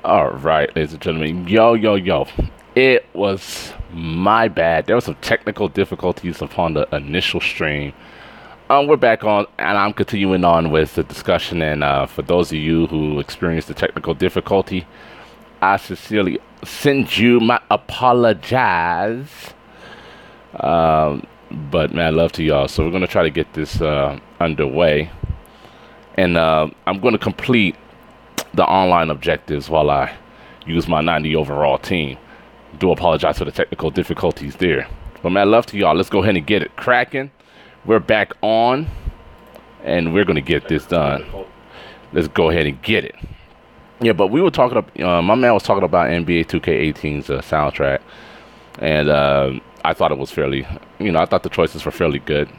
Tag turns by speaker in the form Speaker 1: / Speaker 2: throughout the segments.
Speaker 1: All right, ladies and gentlemen. Yo, yo, yo. It was my bad. There were some technical difficulties upon the initial stream. We're back on, and I'm continuing on with the discussion. And for those of you who experienced the technical difficulty, I sincerely send you my apologize. But man, love to y'all. So we're gonna try to get this underway, and I'm gonna complete the online objectives while I use my 90 overall team. Do apologize for the technical difficulties there. But man, love to y'all. Let's go ahead and get it cracking. We're back on, and we're gonna get this done. Let's go ahead and get it. Yeah, but we were talking. My man was talking about NBA 2K18's soundtrack, and I thought it was fairly. I thought the choices were fairly good.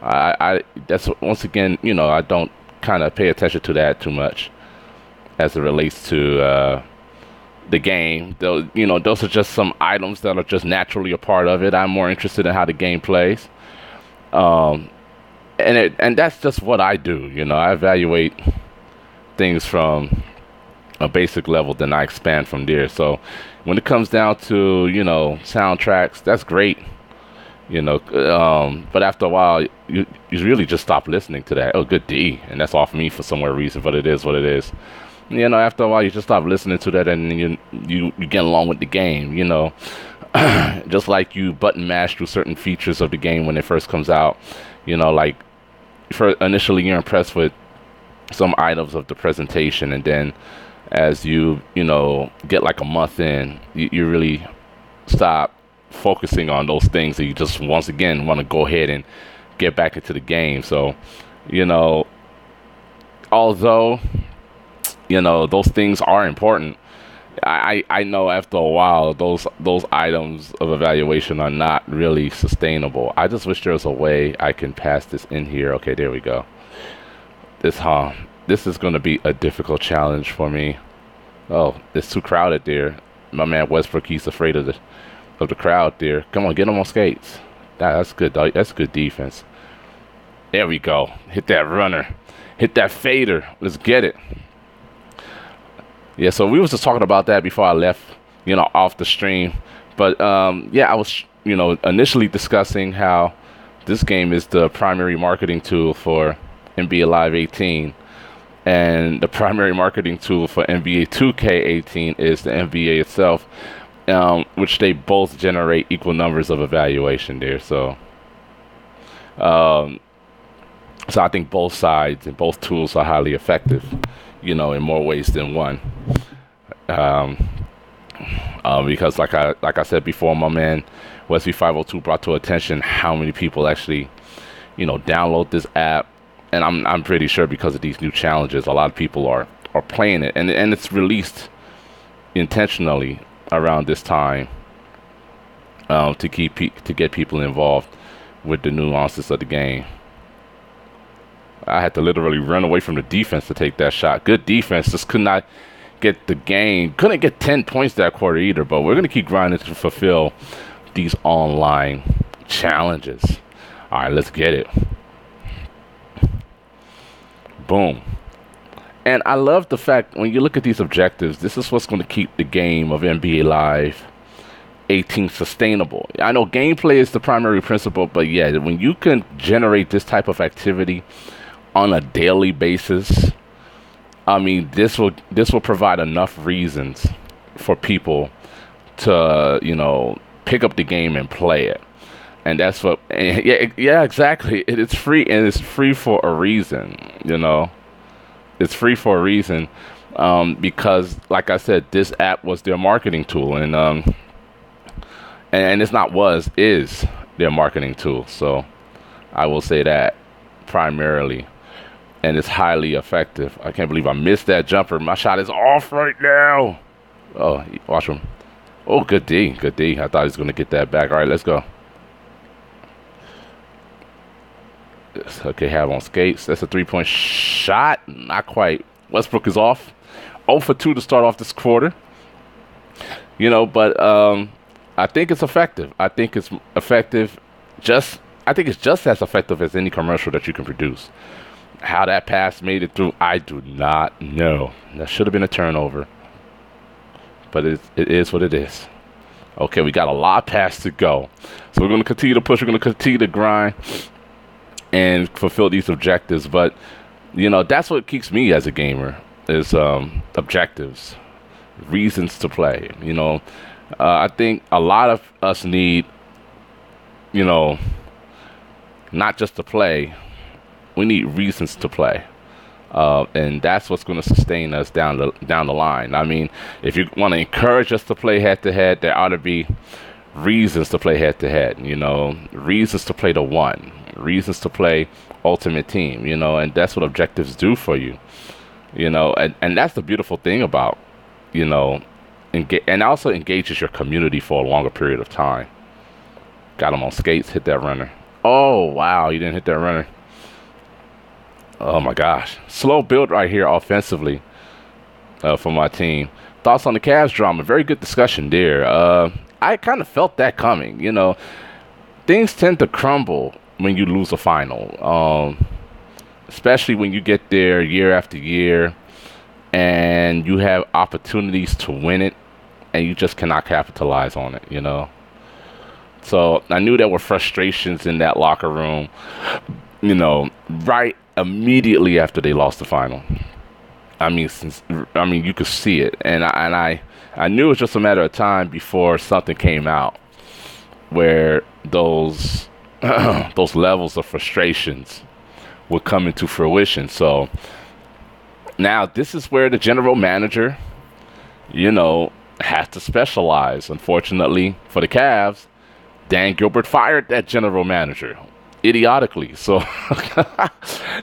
Speaker 1: I that's once again. I don't kind of pay attention to that too much as it relates to the game. Those are just some items that are just naturally a part of it. I'm more interested in how the game plays, and that's just what I do. I evaluate things from a basic level, then I expand from there. So when it comes down to soundtracks, that's great. But after a while, you really just stop listening to that. Oh, good D, and that's off me for some weird reason, but it is what it is. After a while, you just stop listening to that, and you get along with the game. Just like you button mash through certain features of the game when it first comes out. Like initially you're impressed with some items of the presentation, and then as you get like a month in, you really stop focusing on those things, that you just once again want to go ahead and get back into the game. So although those things are important, I know after a while those items of evaluation are not really sustainable. I just wish there was a way I can pass this in here. Okay, there we go. This is going to be a difficult challenge for me. Oh, it's too crowded there. My man Westbrook, he's afraid of the crowd there. Come on, get him on skates. That's good, dog. That's good defense. There we go. Hit that runner. Hit that fader. Let's get it. Yeah, so we was just talking about that before I left, off the stream. But yeah, I was, initially discussing how this game is the primary marketing tool for NBA Live 18, and the primary marketing tool for NBA 2K18 is the NBA itself, which they both generate equal numbers of evaluation there. So I think both sides and both tools are highly effective, in more ways than one. Because like I said before, my man Wesley 502 brought to attention how many people actually, download this app. And I'm pretty sure because of these new challenges, a lot of people are playing it, and it's released intentionally around this time to get people involved with the nuances of the game. I had to literally run away from the defense to take that shot. Good defense, just could not get the game. Couldn't get 10 points that quarter either. But we're gonna keep grinding to fulfill these online challenges. All right, let's get it. Boom. And I love the fact when you look at these objectives, this is what's going to keep the game of NBA Live 18 sustainable. I know gameplay is the primary principle, but yeah, when you can generate this type of activity on a daily basis, I mean, this will provide enough reasons for people to pick up the game and play it. And that's what, yeah, exactly. It's free, and it's free for a reason. It's free for a reason, because, like I said, this app was their marketing tool, and it's not is their marketing tool. So I will say that primarily, and it's highly effective. I can't believe I missed that jumper. My shot is off right now. Oh, watch him. Oh, good D, good D. I thought he was going to get that back. All right, let's go. Okay, have on skates. That's a three-point shot. Not quite. Westbrook is off. 0 for 2 to start off this quarter. But I think it's effective. I think it's effective. I think it's just as effective as any commercial that you can produce. How that pass made it through, I do not know. That should have been a turnover. but it is what it is. Okay, we got a lot past to go. So we're going to continue to push. We're going to continue to grind and fulfill these objectives. But, that's what keeps me as a gamer is objectives, reasons to play. I think a lot of us need, not just to play. We need reasons to play. And that's what's going to sustain us down the line. I mean, if you want to encourage us to play head-to-head, there ought to be reasons to play head-to-head, reasons to play the one, reasons to play Ultimate Team, and that's what objectives do for you, and that's the beautiful thing about, and also engages your community for a longer period of time. Got him on skates, hit that runner. Oh, wow, you didn't hit that runner. Oh my gosh. Slow build right here offensively for my team. Thoughts on the Cavs drama? Very good discussion there. I kind of felt that coming. Things tend to crumble when you lose a final, especially when you get there year after year and you have opportunities to win it and you just cannot capitalize on it, So I knew there were frustrations in that locker room, right immediately after they lost the final. I mean, you could see it, and I knew it was just a matter of time before something came out where those those levels of frustrations would come into fruition. So now this is where the general manager, has to specialize. Unfortunately for the Cavs, Dan Gilbert fired that general manager idiotically. So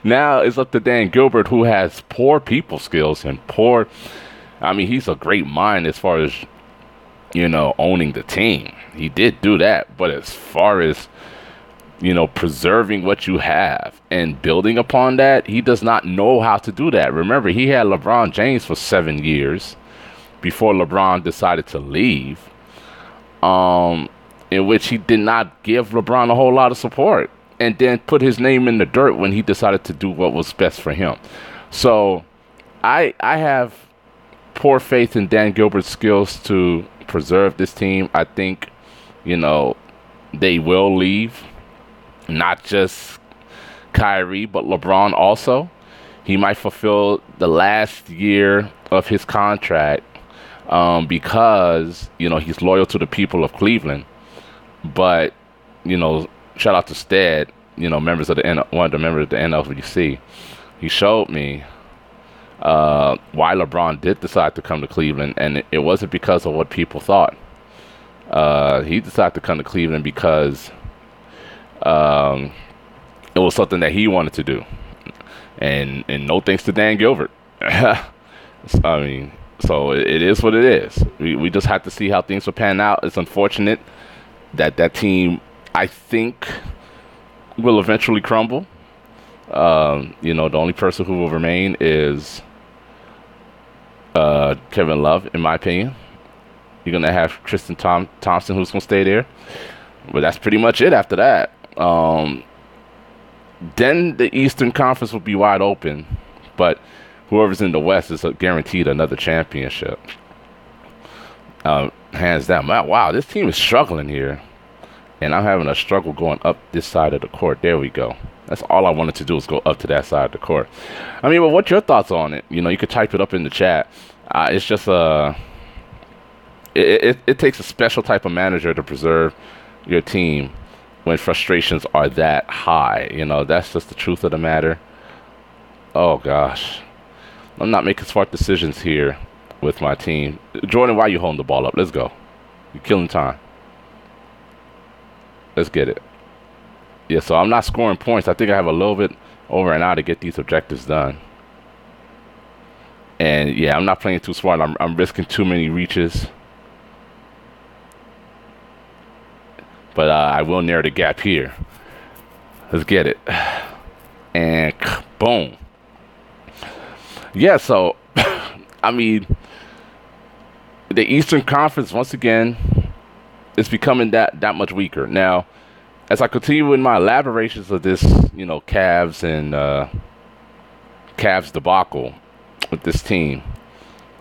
Speaker 1: now it's up to Dan Gilbert, who has poor people skills and he's a great mind as far as, owning the team. He did do that. But as far as, preserving what you have and building upon that, he does not know how to do that. Remember, he had LeBron James for 7 years before LeBron decided to leave, in which he did not give LeBron a whole lot of support, and then put his name in the dirt when he decided to do what was best for him. So I have poor faith in Dan Gilbert's skills to preserve this team. I think, they will leave. Not just Kyrie, but LeBron also. He might fulfill the last year of his contract because, he's loyal to the people of Cleveland. But, shout out to Stead, one of the members of the NLWC. He showed me why LeBron did decide to come to Cleveland, and it wasn't because of what people thought. He decided to come to Cleveland because it was something that he wanted to do, and no thanks to Dan Gilbert. So it is what it is. We just have to see how things will pan out. It's unfortunate that team, I think, will eventually crumble. The only person who will remain is Kevin Love, in my opinion. You're going to have Tristan Thompson, who's going to stay there. But that's pretty much it after that. Then the Eastern Conference will be wide open. But whoever's in the West is guaranteed another championship. Hands down. Wow, this team is struggling here. And I'm having a struggle going up this side of the court. There we go. That's all I wanted to do is go up to that side of the court. But what's your thoughts on it? You could type it up in the chat. It's just it takes a special type of manager to preserve your team when frustrations are that high. That's just the truth of the matter. Oh, gosh. I'm not making smart decisions here with my team. Jordan, why are you holding the ball up? Let's go. You're killing time. Let's get it. Yeah, so I'm not scoring points. I think I have a little bit over and out to get these objectives done. And, yeah, I'm not playing too smart. I'm risking too many reaches. But I will narrow the gap here. Let's get it. And boom. Yeah, so, the Eastern Conference, once again, is becoming that much weaker. Now, as I continue in my elaborations of this, Cavs and Cavs debacle with this team,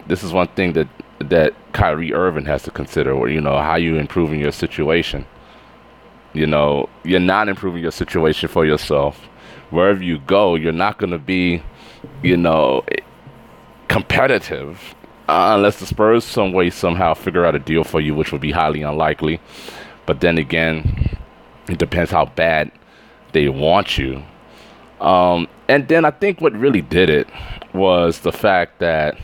Speaker 1: this is one thing that that Kyrie Irving has to consider, or how you improving your situation. You're not improving your situation for yourself. Wherever you go, you're not going to be, you know, competitive unless the Spurs some way somehow figure out a deal for you, which would be highly unlikely. But then again, it depends how bad they want you. And then I think what really did it was the fact that,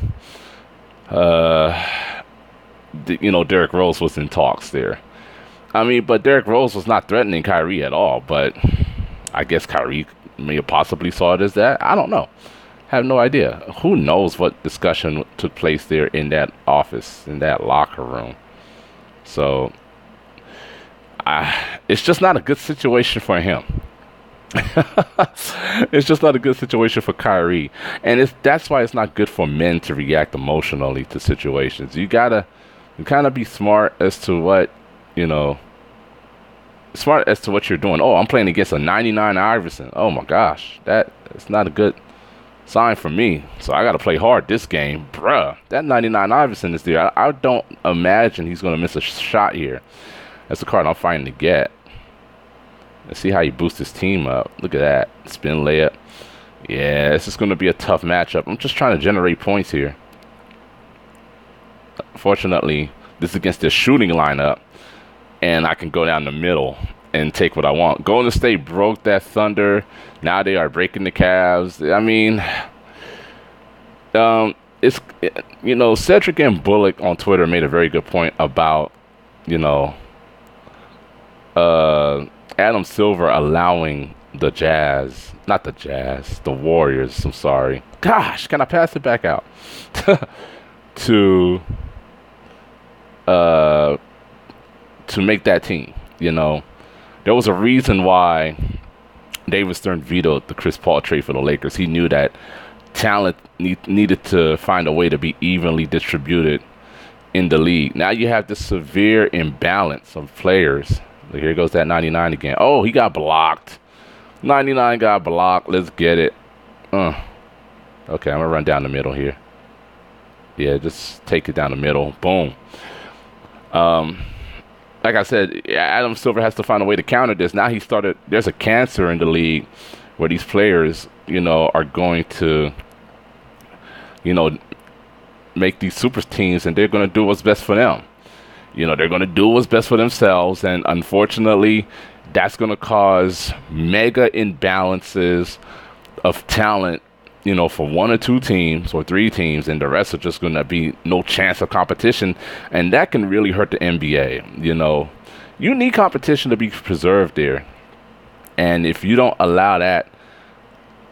Speaker 1: Derrick Rose was in talks there. I mean, but Derrick Rose was not threatening Kyrie at all. But I guess Kyrie may have possibly saw it as that. I don't know. Have no idea. Who knows what discussion took place there in that office, in that locker room. So, it's just not a good situation for him. It's just not a good situation for Kyrie, and that's why it's not good for men to react emotionally to situations. You kind of be smart as to what you're doing. Oh, I'm playing against a 99 Iverson. Oh my gosh, that's not a good sign for me. So I got to play hard this game, bruh. That 99 Iverson is there. I don't imagine he's gonna miss a shot here. That's the card I'm fighting to get. Let's see how he boosts his team up. Look at that. Spin layup. Yeah, this is going to be a tough matchup. I'm just trying to generate points here. Fortunately, this is against their shooting lineup, and I can go down the middle and take what I want. Golden State broke that Thunder. Now they are breaking the Cavs. I mean, Cedric and Bullock on Twitter made a very good point about, Adam Silver allowing the Warriors, I'm sorry. Gosh, can I pass it back out? to make that team, There was a reason why David Stern vetoed the Chris Paul trade for the Lakers. He knew that talent needed to find a way to be evenly distributed in the league. Now you have this severe imbalance of players. Here goes that 99 again. Oh, he got blocked. 99 got blocked. Let's get it. Okay, I'm going to run down the middle here. Yeah, just take it down the middle. Boom. Like I said, Adam Silver has to find a way to counter this. Now there's a cancer in the league where these players, are going to, make these super teams, and they're going to do what's best for them. They're going to do what's best for themselves, and unfortunately, that's going to cause mega imbalances of talent, for one or two teams or three teams, and the rest are just going to be no chance of competition, and that can really hurt the NBA. You need competition to be preserved there, and if you don't allow that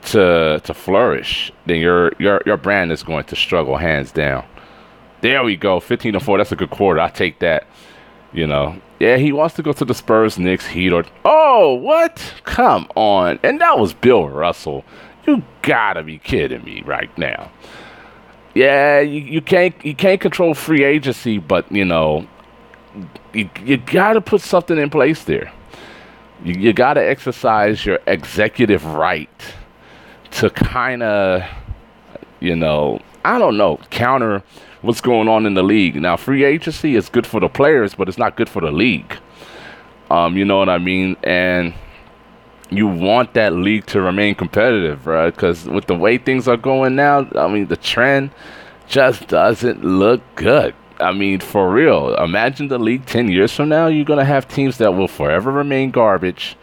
Speaker 1: to flourish, then your brand is going to struggle hands down. There we go, 15-4. That's a good quarter. I take that. Yeah, he wants to go to the Spurs, Knicks, Heat, or what? Come on, and that was Bill Russell. You gotta be kidding me right now. Yeah, you can't control free agency, but you gotta put something in place there. You gotta exercise your executive right to kind of, I don't know, counter what's going on in the league. Now, free agency is good for the players, but it's not good for the league. You know what I mean? And you want that league to remain competitive, right? Because with the way things are going now, I mean, the trend just doesn't look good. I mean, for real. Imagine the league 10 years from now. You're going to have teams that will forever remain garbage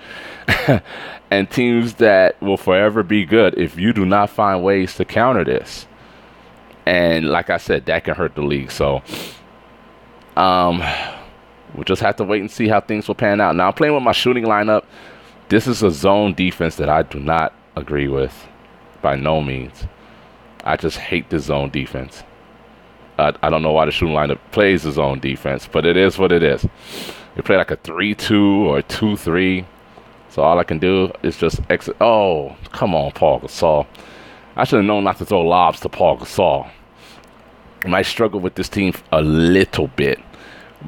Speaker 1: and teams that will forever be good if you do not find ways to counter this. And like I said, that can hurt the league. So we'll just have to wait and see how things will pan out. Now, I'm playing with my shooting lineup. This is a zone defense that I do not agree with by no means. I just hate the zone defense. I don't know why the shooting lineup plays the zone defense, but it is what it is. They play like a 3-2 or a 2-3. So all I can do is just exit. Oh, come on, Paul Gasol. I should have known not to throw lobs to Paul Gasol. I might struggle with this team a little bit,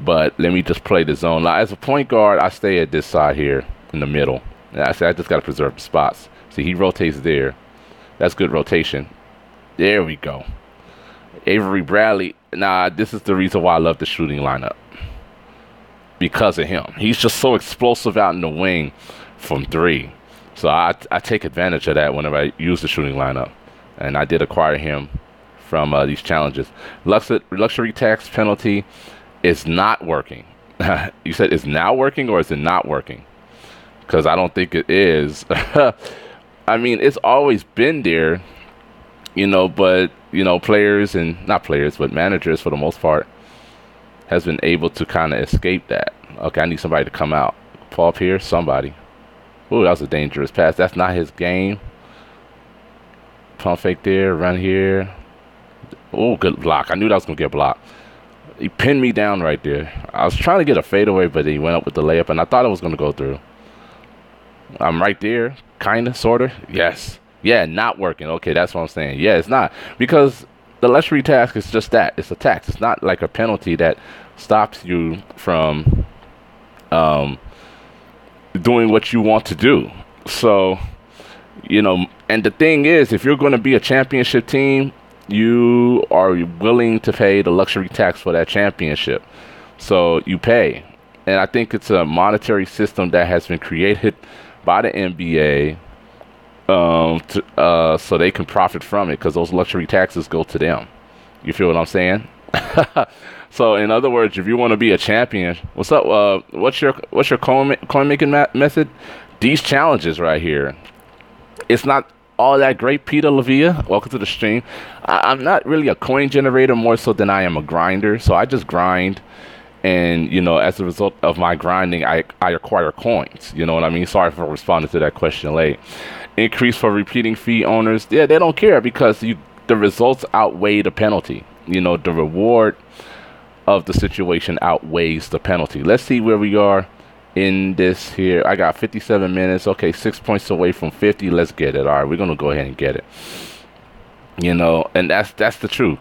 Speaker 1: but let me just play the zone. Now, as a point guard, I stay at this side here in the middle. And I just got to preserve the spots. See, he rotates there. That's good rotation. There we go. Avery Bradley. Nah, this is the reason why I love the shooting lineup. Because of him. He's just so explosive out in the wing from three. So I take advantage of that whenever I use the shooting lineup. And I did acquire him from these challenges. Luxury tax penalty is not working. You said it's now working or is it not working? Because I don't think it is. I mean, it's always been there, but, players and not players, but managers for the most part has been able to kind of escape that. Okay, I need somebody to come out. Paul Pierce, somebody. Ooh, that was a dangerous pass. That's not his game. Pump fake there, run here. Oh, good block. I knew that was going to get blocked. He pinned me down right there. I was trying to get a fadeaway, but he went up with the layup, and I thought it was going to go through. I'm right there, kind of, sort of. Yes. Yeah, not working. Okay, that's what I'm saying. Yeah, it's not. Because the luxury tax is just that. It's a tax. It's not like a penalty that stops you from doing what you want to do. So, and the thing is, if you're going to be a championship team, you are willing to pay the luxury tax for that championship. So you pay. And I think it's a monetary system that has been created by the NBA so they can profit from it, because those luxury taxes go to them. You feel what I'm saying? So in other words, if you want to be a champion, what's up? What's your coin making method? These challenges right here. It's not all that great, Peter Lavia. Welcome to the stream. I'm not really a coin generator more so than I am a grinder. So I just grind. And, as a result of my grinding, I acquire coins. You know what I mean? Sorry for responding to that question late. Increase for repeating fee owners. Yeah, they don't care because the results outweigh the penalty. The reward of the situation outweighs the penalty. Let's see where we are in this here. I got 57 minutes. Okay, 6 points away from 50. Let's get it. All right, we're going to go ahead and get it. And that's the truth.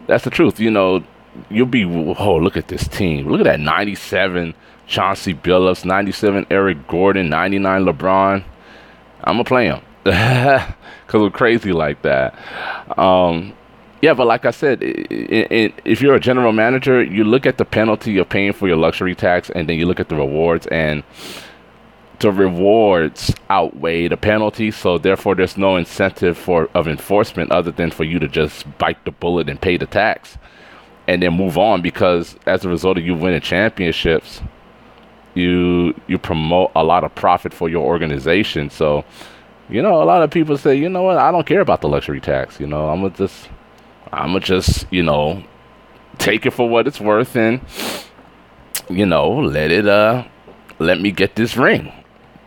Speaker 1: That's the truth. You'll be, look at this team. Look at that 97 Chauncey Billups, 97 Eric Gordon, 99 LeBron. I'm going to play him because we're crazy like that. Yeah, but like I said, if you're a general manager, you look at the penalty of paying for your luxury tax, and then you look at the rewards, and the rewards outweigh the penalty. So therefore, there's no incentive of enforcement other than for you to just bite the bullet and pay the tax and then move on, because as a result of you winning championships, you promote a lot of profit for your organization. So, a lot of people say, you know what, I don't care about the luxury tax. I'm gonna just take it for what it's worth, and let me get this ring.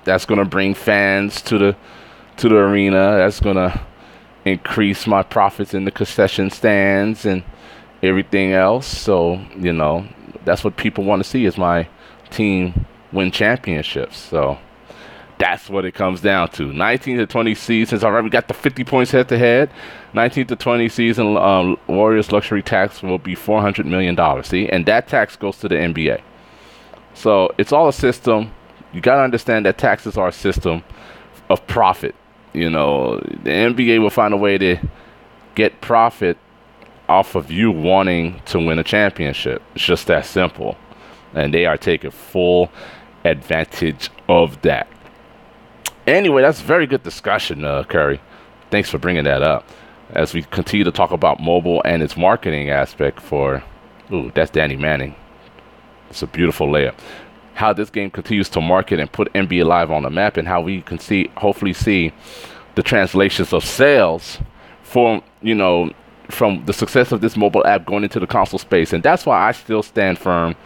Speaker 1: That's gonna bring fans to the arena. That's gonna increase my profits in the concession stands and everything else. So that's what people want to see, is my team win championships. So that's what it comes down to. 19 to 20 seasons. All right, we got the 50 points head to head. 19 to 20 season, Warriors luxury tax will be $400 million. See, and that tax goes to the NBA. So it's all a system. You got to understand that taxes are a system of profit. The NBA will find a way to get profit off of you wanting to win a championship. It's just that simple. And they are taking full advantage of that. Anyway, that's very good discussion, Curry. Thanks for bringing that up. As we continue to talk about mobile and its marketing aspect for... Ooh, that's Danny Manning. It's a beautiful layup. How this game continues to market and put NBA Live on the map, and how we can hopefully see the translations of sales from the success of this mobile app going into the console space. And that's why I still stand firm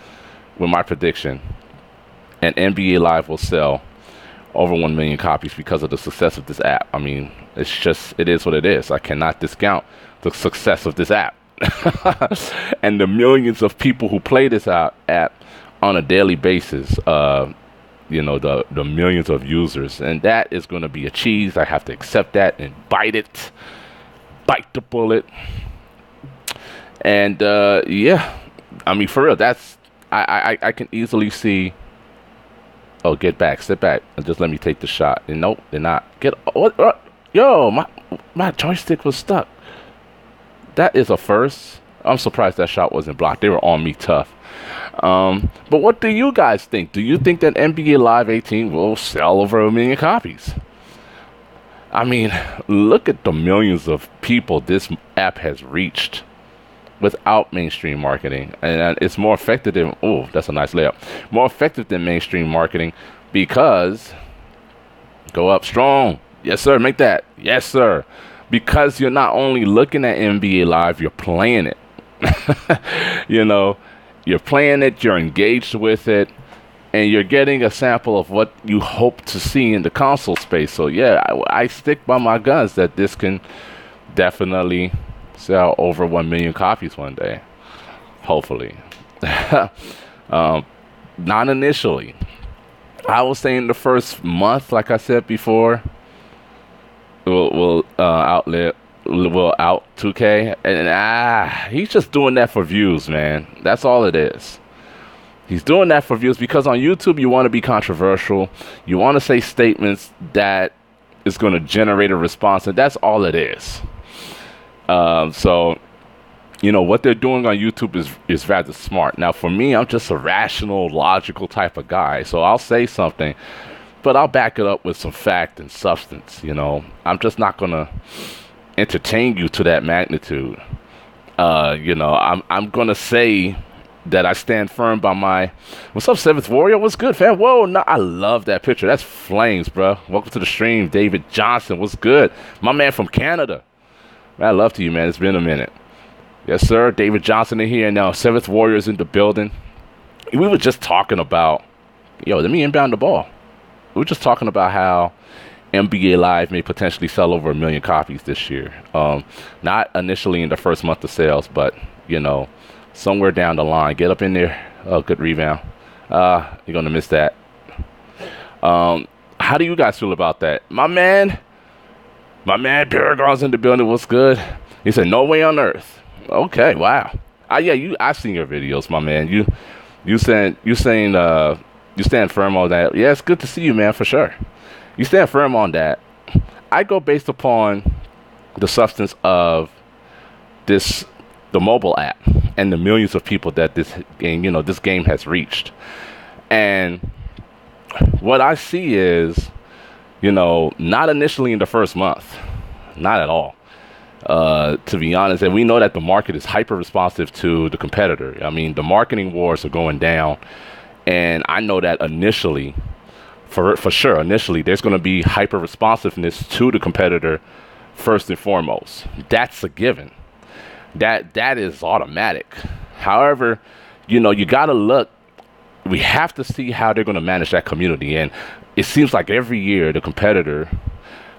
Speaker 1: with my prediction. And NBA Live will sell over 1 million copies because of the success of this app. I mean, it is what it is. I cannot discount the success of this app. And the millions of people who play this app on a daily basis, the millions of users. And that is going to be a cheese. I have to accept that and bite the bullet. And yeah, I mean, for real, that's I can easily see. Oh, get back, sit back, and just let me take the shot. And nope, they're not. What? Yo, my joystick was stuck. That is a first. I'm surprised that shot wasn't blocked. They were on me tough. But what do you guys think? Do you think that NBA Live 18 will sell over 1 million copies? I mean, look at the millions of people this app has reached without mainstream marketing. And it's more effective than, oh, that's a nice layup. More effective than mainstream marketing because, go up strong. Yes, sir, make that. Yes, sir. Because you're not only looking at NBA Live, you're playing it. You know, you're playing it, you're engaged with it, and you're getting a sample of what you hope to see in the console space. So yeah, I stick by my guns that this can definitely sell over 1 million copies one day, hopefully. Not initially. I was saying the first month, like I said before, will out 2K, and he's just doing that for views, man. That's all it is. He's doing that for views because on YouTube you want to be controversial, you want to say statements that is going to generate a response, and that's all it is. So, you know, what they're doing on YouTube is rather smart. Now, for me, I'm just a rational, logical type of guy, so I'll say something, but I'll back it up with some fact and substance. You know, I'm just not going to entertain you to that magnitude. You know, I'm going to say that I stand firm by my... What's up, Seventh Warrior? What's good, fam? Whoa, no, I love that picture. That's flames, bro. Welcome to the stream, David Johnson. What's good? My man from Canada. Man, I love to you, man. It's been a minute. Yes, sir. David Johnson in here. Now, Seventh Warrior's in the building. We were just talking about... Yo, let me inbound the ball. We were just talking about how NBA Live may potentially sell over 1 million copies this year. Not initially in the first month of sales, but, you know, somewhere down the line. Get up in there. Oh, good rebound. You're going to miss that. How do you guys feel about that? My man Paragon's in the building. What's good? He said, no way on earth. Okay, wow. Yeah, I've seen your videos, my man. You stand firm on that. Yeah, it's good to see you, man, for sure. You stand firm on that. I go based upon the substance of the mobile app and the millions of people that this game has reached. And what I see is, you know, not initially in the first month, not at all. To be honest, and we know that the market is hyper responsive to the competitor. I mean, the marketing wars are going down, and I know that initially, for sure, initially there's going to be hyper responsiveness to the competitor first and foremost. That's a given. That is automatic. However, you know, you got to look. We have to see how they're going to manage that community, and it seems like every year the competitor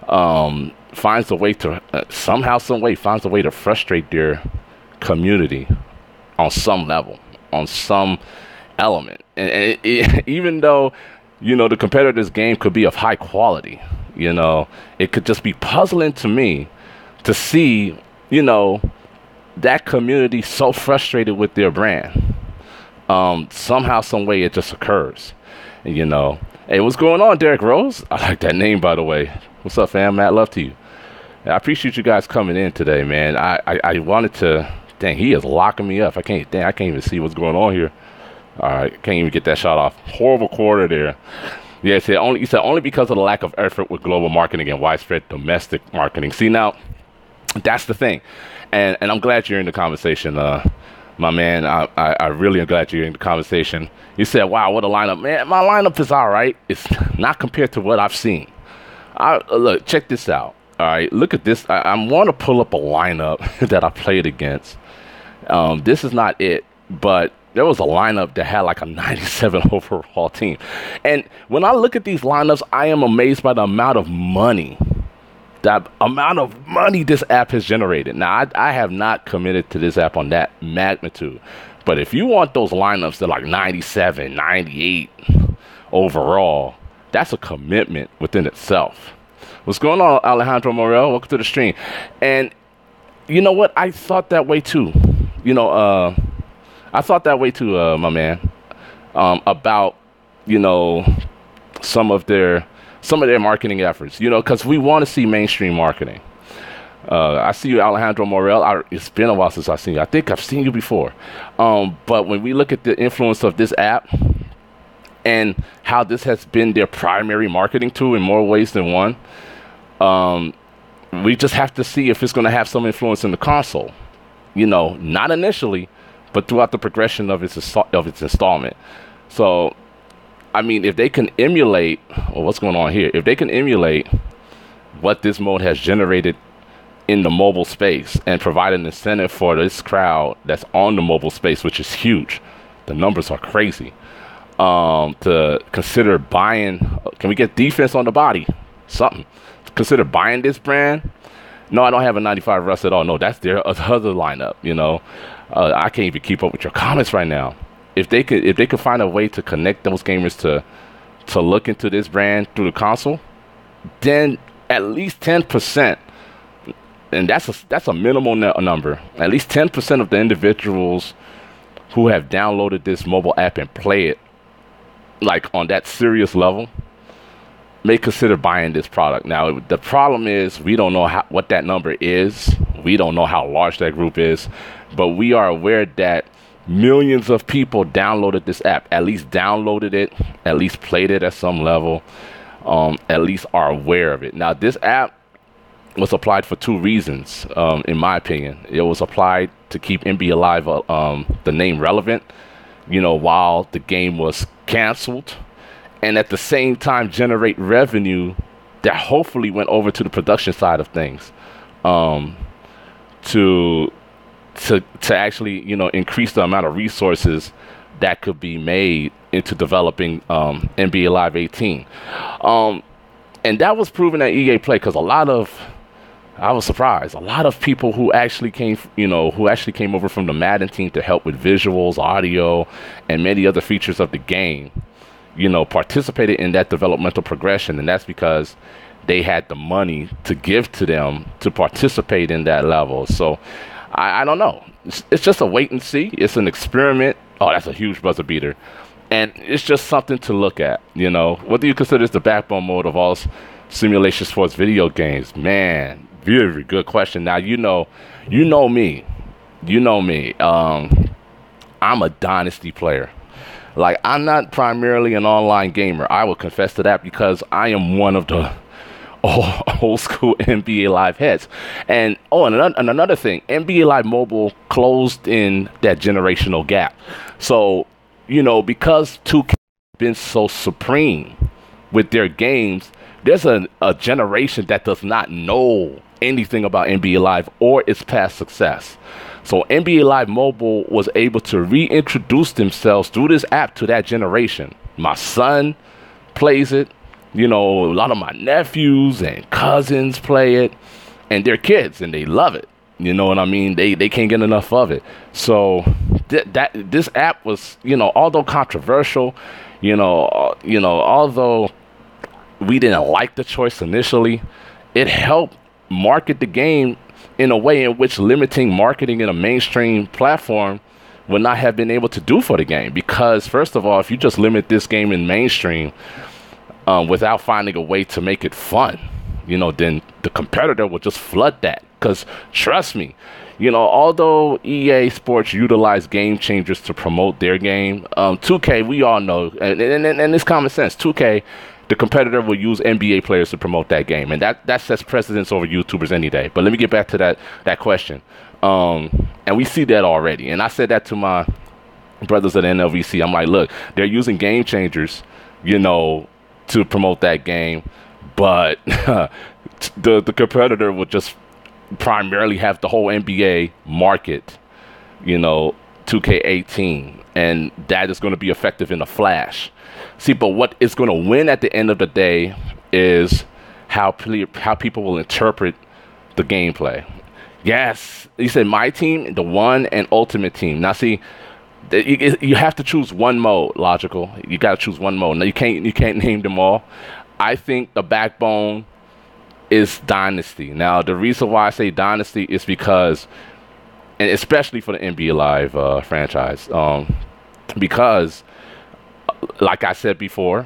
Speaker 1: finds a way to somehow, some way, finds a way to frustrate their community on some level, on some element. And even though, you know, the competitor's game could be of high quality, you know, it could just be puzzling to me to see, you know, that community so frustrated with their brand. Somehow, some way, it just occurs. And, you know, hey, what's going on, Derek Rose? I like that name, by the way. What's up, fam? Matt, love to you. I appreciate you guys coming in today, man. I wanted to... Dang, he is locking me up. I can't even see what's going on here. All right, can't even get that shot off. Horrible quarter there. Yeah, you said only because of the lack of effort with global marketing and widespread domestic marketing. See, now, that's the thing. And I'm glad you're in the conversation, my man. I really am glad you're in the conversation. You said, wow, what a lineup. Man, my lineup is all right. It's not compared to what I've seen. Look, check this out. All right, look at this. I want to pull up a lineup that I played against. This is not it, but there was a lineup that had like a 97 overall team. And when I look at these lineups, I am amazed by the amount of money this app has generated. Now, I have not committed to this app on that magnitude. But if you want those lineups that are like 97, 98 overall, that's a commitment within itself. What's going on, Alejandro Morel? Welcome to the stream. And you know what? I thought that way too. You know, I thought that way too, my man. About, you know, some of their marketing efforts. You know, because we want to see mainstream marketing. I see you, Alejandro Morel. It's been a while since I've seen you. I think I've seen you before. But when we look at the influence of this app and how this has been their primary marketing tool in more ways than one, um, we just have to see if it's going to have some influence in the console. Not initially, but throughout the progression of its installment. So, I mean, if they can emulate, well, what's going on here? If they can emulate what this mode has generated in the mobile space and provide an incentive for this crowd that's on the mobile space, which is huge, the numbers are crazy, to consider buying. Can we get defense on the body? Something. Consider buying this brand. No, I don't have a 95 Russ at all. No, that's their other lineup. I can't even keep up with your comments right now. If they could find a way to connect those gamers to look into this brand through the console, then at least 10%, and that's a minimal number. At least 10% of the individuals who have downloaded this mobile app and play it, like on that serious level, may consider buying this product. Now, the problem is we don't know what that number is. We don't know how large that group is, but we are aware that millions of people downloaded this app, at least downloaded it, at least played it at some level, at least are aware of it. Now, this app was applied for two reasons, in my opinion. It was applied to keep NBA Live, the name relevant, while the game was canceled, and at the same time generate revenue that hopefully went over to the production side of things, to actually increase the amount of resources that could be made into developing NBA Live 18, and that was proven at EA Play, because I was surprised. A lot of people who actually came over from the Madden team to help with visuals, audio, and many other features of the game, participated in that developmental progression, and that's because they had the money to give to them to participate in that level. So I don't know. It's just a wait and see. It's an experiment. Oh, that's a huge buzzer beater. And it's just something to look at, What do you consider is the backbone mode of all simulation sports video games? Man, very good question. Now, you know me. I'm a Dynasty player. Like, I'm not primarily an online gamer. I will confess to that, because I am one of the old school NBA Live heads. And another thing, NBA Live Mobile closed in that generational gap. So, because 2K has been so supreme with their games, there's a generation that does not know anything about NBA Live or its past success. So NBA Live Mobile was able to reintroduce themselves through this app to that generation. My son plays it. A lot of my nephews and cousins play it, and they're kids and they love it. You know what I mean? They can't get enough of it. So this app was, although controversial, although we didn't like the choice initially, it helped market the game in a way in which limiting marketing in a mainstream platform would not have been able to do for the game. Because first of all, if you just limit this game in mainstream without finding a way to make it fun, then the competitor will just flood that. Because trust me, although EA Sports utilized game changers to promote their game, 2K, we all know, and it's common sense, 2K, the competitor will use NBA players to promote that game, and that sets precedence over YouTubers any day. But let me get back to that question. And we see that already. And I said that to my brothers at NLVC. I'm like, look, they're using game changers, to promote that game, but the competitor will just primarily have the whole NBA market, 2K18, and that is going to be effective in a flash. See, but what is going to win at the end of the day is how people will interpret the gameplay. Yes, he said my team, the one and ultimate team. Now, see, you have to choose one mode. Logical. You got to choose one mode. Now, you can't name them all. I think the backbone is Dynasty. Now, the reason why I say Dynasty is because, and especially for the NBA Live franchise, because, like I said before,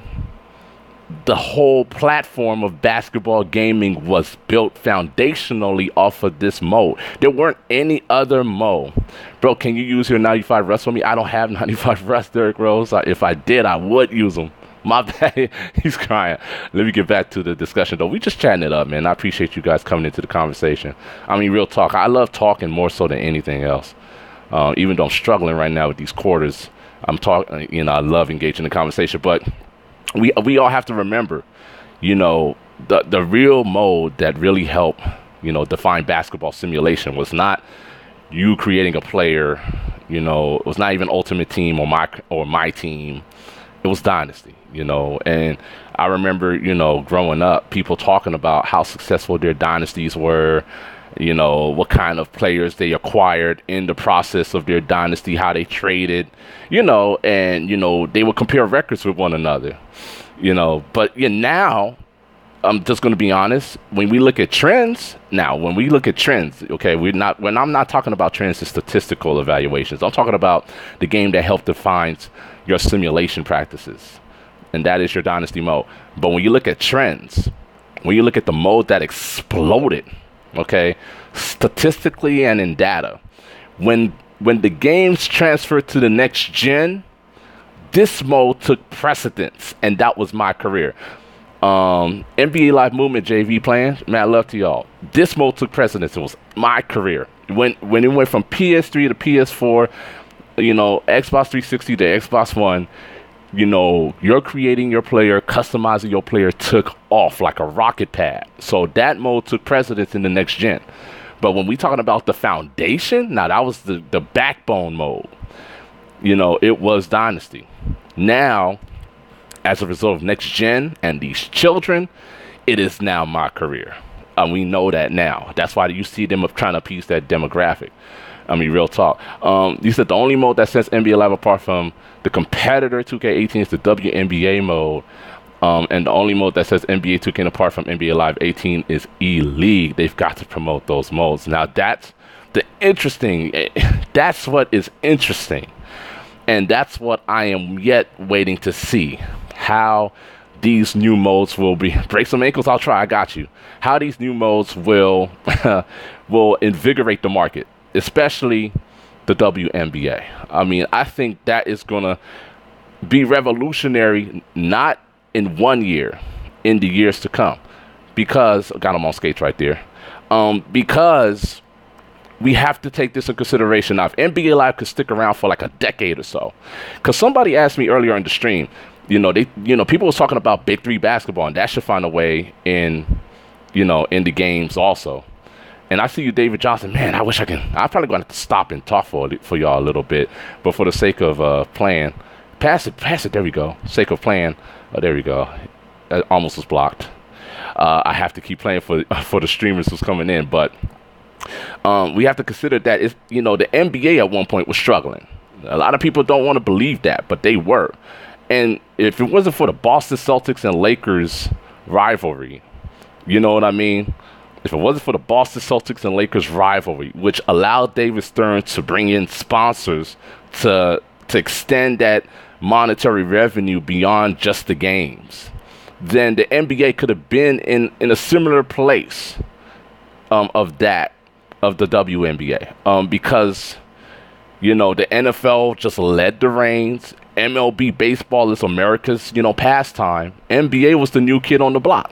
Speaker 1: the whole platform of basketball gaming was built foundationally off of this mode. There weren't any other mode. Bro, can you use your 95 Rust for me? I don't have 95 Rust, Derrick Rose. If I did, I would use them. My bad. He's crying. Let me get back to the discussion, though. We just chatting it up, man. I appreciate you guys coming into the conversation. I mean, real talk. I love talking more so than anything else. Even though I'm struggling right now with these quarters, I'm talking, you know, I love engaging in the conversation. But we all have to remember, you know, the real mode that really helped, you know, define basketball simulation was not you creating a player, you know, it was not even Ultimate Team or my team. It was Dynasty, you know. And I remember, you know, growing up, people talking about how successful their dynasties were, you know, what kind of players they acquired in the process of their dynasty, how they traded, you know, and, you know, they would compare records with one another, you know. But yeah, now, I'm just going to be honest, when we look at trends, okay, when I'm not talking about trends as statistical evaluations, I'm talking about the game that helped defines your simulation practices, and that is your dynasty mode. But when you look at trends, when you look at the mode that exploded, okay, statistically and in data, when the games transferred to the next gen, this mode took precedence, and that was my career. NBA Live Movement JV playing, man, love to y'all. This mode took precedence. It was my career. When it went from PS3 to PS4, you know, Xbox 360 to Xbox One, you know, you're creating your player, customizing your player took off like a rocket pad. So that mode took precedence in the next gen. But when we talking about the foundation, now that was the backbone mode. You know, it was Dynasty. Now, as a result of next gen and these children, it is now my career. And we know that now. That's why you see them trying to appease that demographic. I mean, real talk. You said the only mode that sets NBA Live apart from the competitor 2K18 is the WNBA mode. And the only mode that sets NBA 2K apart from NBA Live 18 is E-League. They've got to promote those modes. Now, that's what is interesting. And that's what I am yet waiting to see. How these new modes will be. Break some ankles, I'll try, I got you. How these new modes will invigorate the market, especially the WNBA. I mean, I think that is going to be revolutionary, not in 1 year, in the years to come. Because, got them on skates right there. Because we have to take this in consideration. Now, if NBA Live could stick around for like a decade or so. Because somebody asked me earlier in the stream, people was talking about Big Three basketball, and that should find a way in the games also. And I see you, David Johnson. Man, I wish I can. I'm probably going to stop and talk for y'all a little bit, but for the sake of playing, pass it. There we go. Sake of playing. Oh, there we go. That almost was blocked. I have to keep playing for the streamers who's coming in, but we have to consider that the NBA at one point was struggling. A lot of people don't want to believe that, but they were. And if it wasn't for the Boston Celtics and Lakers rivalry, you know what I mean? If it wasn't for the Boston Celtics and Lakers rivalry, which allowed David Stern to bring in sponsors to extend that monetary revenue beyond just the games, then the NBA could have been in a similar place of the WNBA. Because, the NFL just led the reins. MLB baseball is America's, pastime. NBA was the new kid on the block,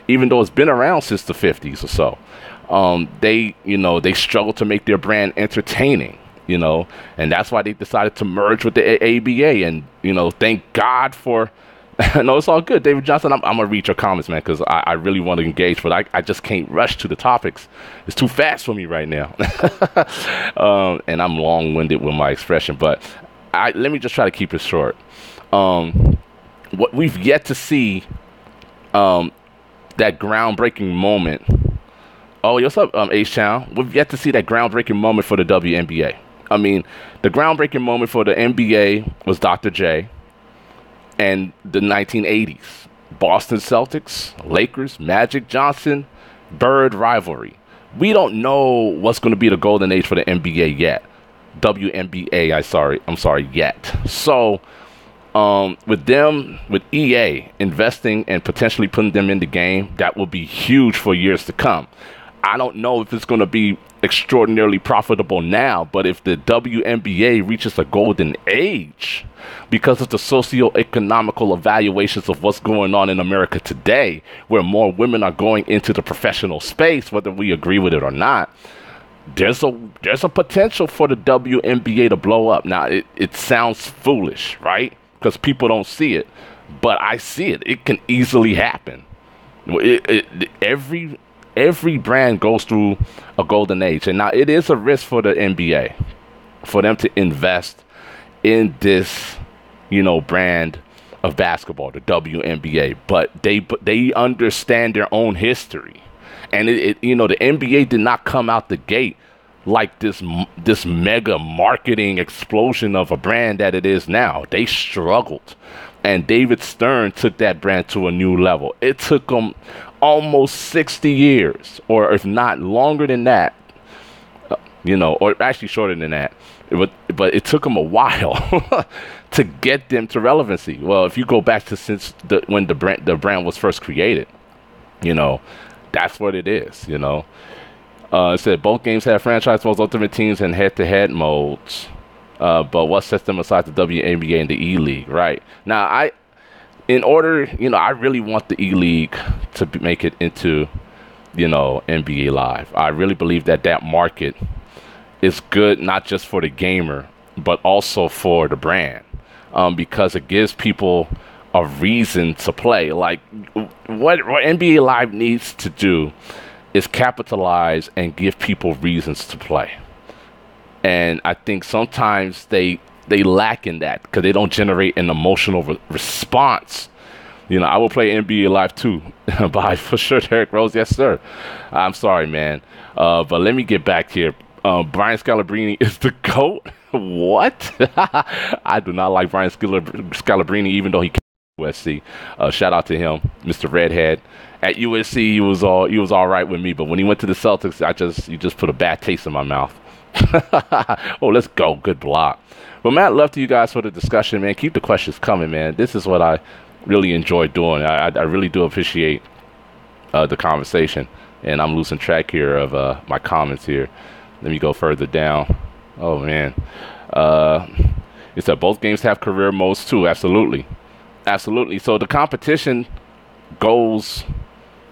Speaker 1: even though it's been around since the 50s or so. They struggled to make their brand entertaining, and that's why they decided to merge with the ABA. And, thank God for, no, it's all good. David Johnson, I'm going to read your comments, man, because I really want to engage, but I just can't rush to the topics. It's too fast for me right now. And I'm long-winded with my expression, but let me just try to keep it short. What we've yet to see, that groundbreaking moment. Oh, what's up, H-Town? We've yet to see that groundbreaking moment for the WNBA. I mean, the groundbreaking moment for the NBA was Dr. J and the 1980s. Boston Celtics, Lakers, Magic Johnson, Bird rivalry. We don't know what's going to be the golden age for the NBA yet. WNBA, I'm sorry, yet. So With them, with EA investing and potentially putting them in the game, that will be huge for years to come. I don't know if it's going to be extraordinarily profitable now, but if the WNBA reaches a golden age because of the socio-economical evaluations of what's going on in America today, where more women are going into the professional space, whether we agree with it or not, there's a potential for the WNBA to blow up. Now, it sounds foolish, right? Because people don't see it, but I see it. It can easily happen. Every brand goes through a golden age, and now it is a risk for the NBA for them to invest in this, brand of basketball, the WNBA. But they understand their own history, and the NBA did not come out the gate like this mega marketing explosion of a brand that it is now. They struggled, and David Stern took that brand to a new level. It took them almost 60 years, or if not longer than that, or actually shorter than that. But it took them a while to get them to relevancy. Well, if you go back to when the brand was first created, that's what it is. It said both games have franchise modes, ultimate teams, and head-to-head modes. But what sets them aside, the WNBA and the E-League, right? Now, I really want the E-League to make it into, NBA Live. I really believe that market is good, not just for the gamer, but also for the brand, because it gives people a reason to play. Like, what NBA Live needs to do is capitalize and give people reasons to play. And I think sometimes they lack in that because they don't generate an emotional response. I will play NBA Live 2 by for sure, Derrick Rose. Yes, sir. I'm sorry, man. But let me get back here. Brian Scalabrine is the GOAT. What? I do not like Brian Scalabrine, even though he came to USC. Shout out to him, Mr. Redhead. At USC, he was all right with me, but when he went to the Celtics, he just put a bad taste in my mouth. Oh, let's go. Good block. Well, Matt, love to you guys for the discussion, man. Keep the questions coming, man. This is what I really enjoy doing. I really do appreciate the conversation, and I'm losing track here of my comments here. Let me go further down. Oh, man. It said both games have career modes, too. Absolutely. So the competition goes,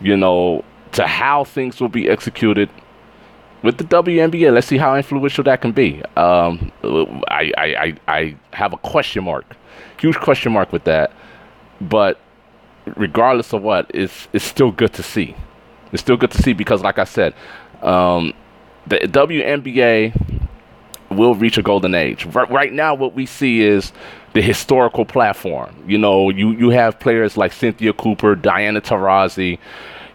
Speaker 1: to how things will be executed with the WNBA. Let's see how influential that can be. I have a question mark, huge question mark with that. But regardless of what, it's still good to see. It's still good to see because, like I said, the WNBA will reach a golden age. Right now, what we see is the historical platform. You have players like Cynthia Cooper, Diana Taurasi,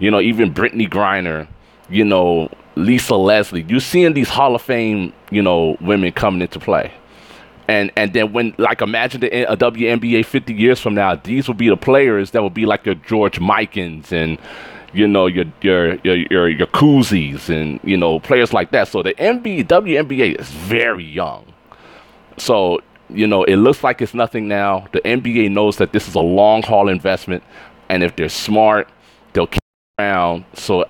Speaker 1: even Brittany Griner, Lisa Leslie. You're seeing these Hall of Fame, women coming into play. And then imagine a WNBA 50 years from now, these will be the players that will be like your George Mikens and, your Kuzis and, players like that. So the WNBA is very young. So, it looks like it's nothing now. The NBA knows that this is a long haul investment. And if they're smart, they'll keep around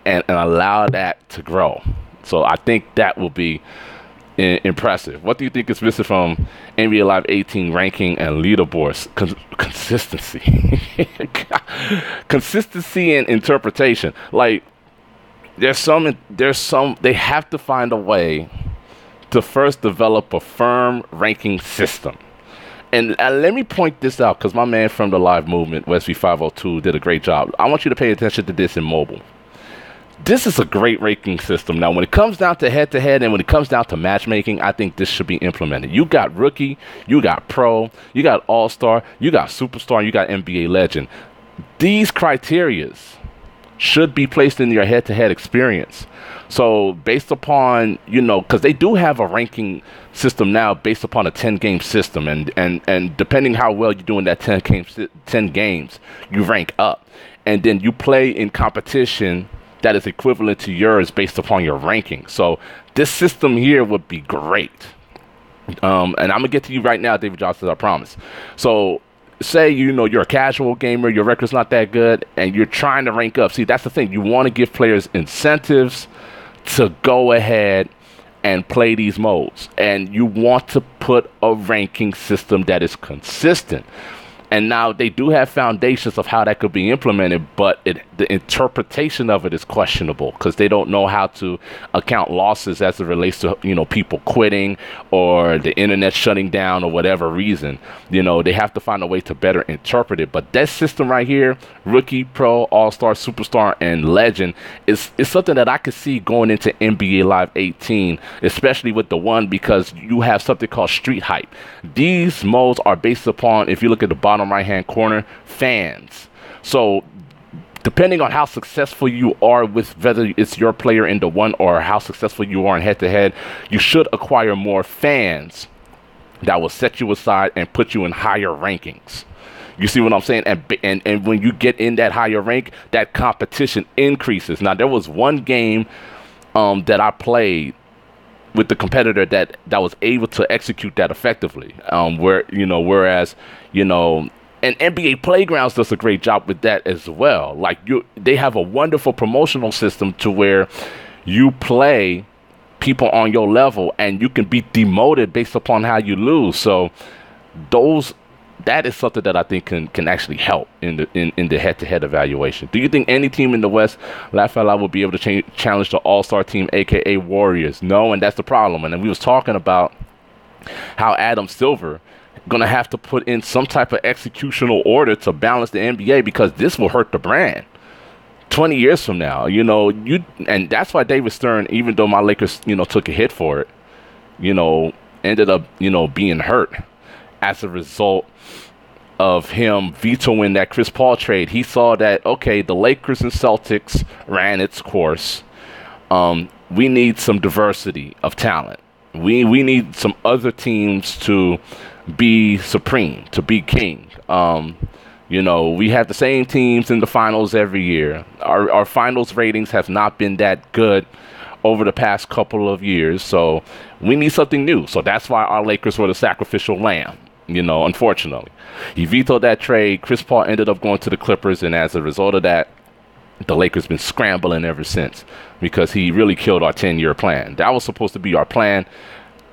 Speaker 1: and allow that to grow. So I think that will be impressive. What do you think is missing from NBA Live 18 ranking and leaderboards? Consistency. Consistency and interpretation. Like, they have to find a way to first develop a firm ranking system. And let me point this out because my man from the Live Movement, Wesley 502, did a great job. I want you to pay attention to this in mobile. This is a great ranking system. Now, when it comes down to head-to-head and when it comes down to matchmaking, I think this should be implemented. You got rookie, you got pro, you got all-star, you got superstar, and you got NBA legend. These criterias should be placed in your head-to-head experience. So based upon, because they do have a ranking system now based upon a 10-game system. And depending how well you do in that 10 games, you rank up. And then you play in competition that is equivalent to yours based upon your ranking. So this system here would be great. And I'm going to get to you right now, David Johnson, I promise. So say you're a casual gamer, your record's not that good, and you're trying to rank up. See, that's the thing. You want to give players incentives to go ahead and play these modes, and you want to put a ranking system that is consistent. And now they do have foundations of how that could be implemented, but the interpretation of it is questionable because they don't know how to account losses as it relates to, people quitting or the internet shutting down or whatever reason. They have to find a way to better interpret it. But that system right here, Rookie, Pro, All-Star, Superstar, and Legend, is something that I could see going into NBA Live 18, especially with the one, because you have something called Street Hype. These modes are based upon, if you look at the bottom right hand corner, fans. So depending on how successful you are with whether it's your player in the one or how successful you are in head to head, you should acquire more fans that will set you aside and put you in higher rankings. You see what I'm saying? And when you get in that higher rank, that competition increases. Now, there was one game that I played with the competitor that was able to execute that effectively. Whereas and NBA Playgrounds does a great job with that as well. Like they have a wonderful promotional system to where you play people on your level and you can be demoted based upon how you lose. So that is something that I think can actually help in the head-to-head evaluation. Do you think any team in the West, Lafayette, will be able to challenge the All-Star team, aka Warriors? No, and that's the problem. And then we was talking about how Adam Silver gonna have to put in some type of executional order to balance the NBA because this will hurt the brand 20 years from now. And that's why David Stern, even though my Lakers, took a hit for it, ended up, being hurt as a result of him vetoing that Chris Paul trade. He saw that, okay, the Lakers and Celtics ran its course. We need some diversity of talent. We need some other teams to be supreme, to be king. We have the same teams in the finals every year. Our finals ratings have not been that good over the past couple of years, so we need something new. So that's why our Lakers were the sacrificial lamb. Unfortunately, he vetoed that trade. Chris Paul ended up going to the Clippers, and as a result of that, the Lakers been scrambling ever since because he really killed our 10-year plan. That was supposed to be our plan.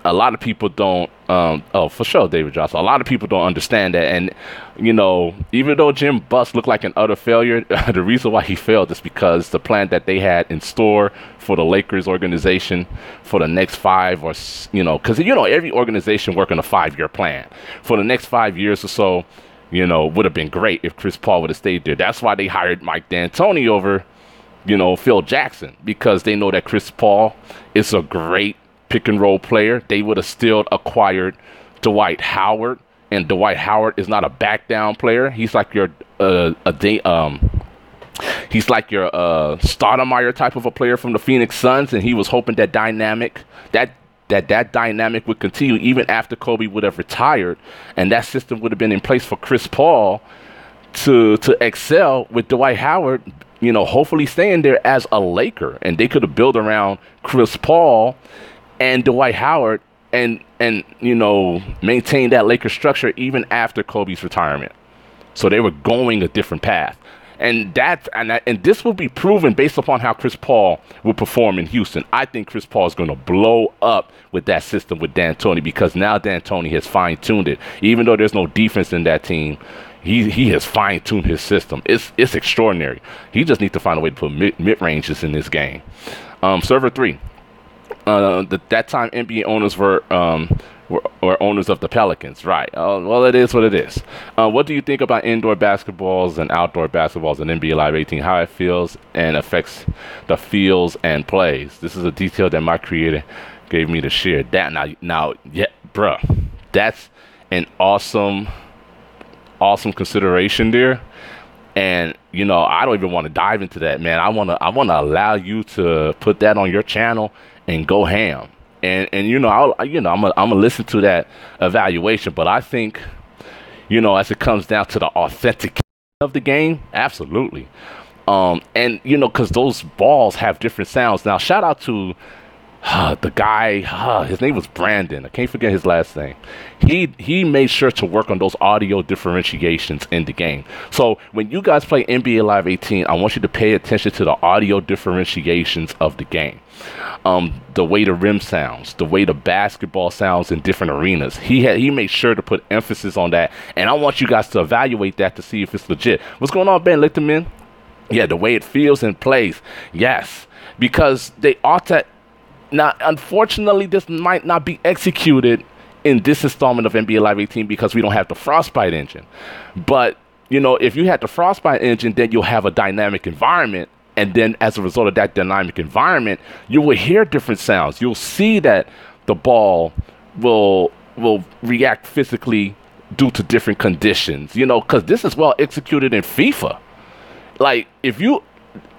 Speaker 1: A lot of people don't, for sure, David Johnson, a lot of people don't understand that. And, even though Jim Buss looked like an utter failure, the reason why he failed is because the plan that they had in store for the Lakers organization for the next 5 or, because, every organization working a 5-year plan. For the next 5 years or so, would have been great if Chris Paul would have stayed there. That's why they hired Mike D'Antoni over, Phil Jackson, because they know that Chris Paul is a great pick and roll player. They would have still acquired Dwight Howard, and Dwight Howard is not a back down player. He's like your Stoudemire type of a player from the Phoenix Suns, and he was hoping that dynamic would continue even after Kobe would have retired, and that system would have been in place for Chris Paul to excel with Dwight Howard, hopefully staying there as a Laker, and they could have built around Chris Paul and Dwight Howard and maintain that Lakers structure even after Kobe's retirement. So they were going a different path. And this will be proven based upon how Chris Paul will perform in Houston. I think Chris Paul is going to blow up with that system with D'Antoni because now D'Antoni has fine-tuned it. Even though there's no defense in that team, he has fine-tuned his system. It's extraordinary. He just needs to find a way to put mid-ranges in this game. Server 3. That time NBA owners were owners of the Pelicans, right? Well, it is what it is. What do you think about indoor basketballs and outdoor basketballs in NBA Live 18? How it feels and affects the feels and plays? This is a detail that my creator gave me to share. That now, yeah, bruh, that's an awesome consideration there. And I don't even want to dive into that, man. I want to allow you to put that on your channel and go ham. And I'm gonna listen to that evaluation. But I think, as it comes down to the authentic of the game, absolutely. And because those balls have different sounds. Now, shout out to the guy, his name was Brandon. I can't forget his last name. He made sure to work on those audio differentiations in the game. So when you guys play NBA Live 18, I want you to pay attention to the audio differentiations of the game. The way the rim sounds, the way the basketball sounds in different arenas. He made sure to put emphasis on that, and I want you guys to evaluate that to see if it's legit. What's going on, Ben Lichterman? Yeah, the way it feels and plays. Yes, because they ought to. Now, unfortunately, this might not be executed in this installment of NBA Live 18 because we don't have the Frostbite engine. But, you know, if you had the Frostbite engine, then you'll have a dynamic environment. And then as a result of that dynamic environment, you will hear different sounds. You'll see that the ball will react physically due to different conditions, you know, because this is well executed in FIFA. Like, if you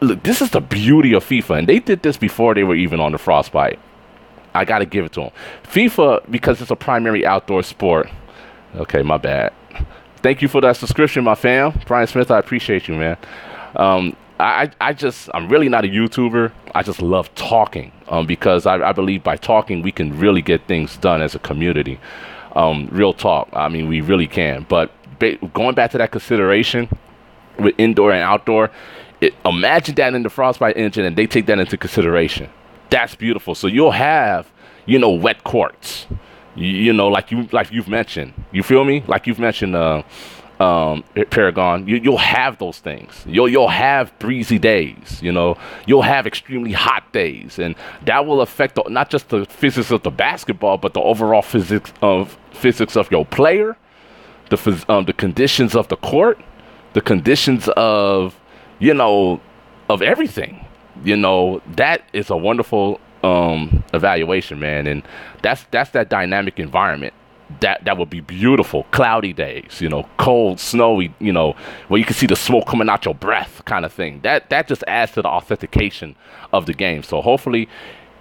Speaker 1: look, this is the beauty of FIFA, and they did this before they were even on the Frostbite. I got to give it to them. FIFA, because it's a primary outdoor sport. Okay, my bad. Thank you for that subscription, my fam. Brian Smith, I appreciate you, man. I'm really not a YouTuber. I just love talking because I believe by talking, we can really get things done as a community. Real talk. I mean, we really can. But going back to that consideration with indoor and outdoor, imagine that in the Frostbite engine and they take that into consideration. That's beautiful. So you'll have, you know, wet courts, you know, like you've mentioned. You feel me? Like you've mentioned, Paragon. You'll have those things. You'll have breezy days. You know, you'll have extremely hot days, and that will affect not just the physics of the basketball, but the overall physics of your player, the conditions of the court, the conditions of, you know, of everything. You know, that is a wonderful evaluation, man, and that's that dynamic environment that would be beautiful. Cloudy days, you know, cold, snowy, you know, where you can see the smoke coming out your breath, kind of thing. That just adds to the authentication of the game. So hopefully,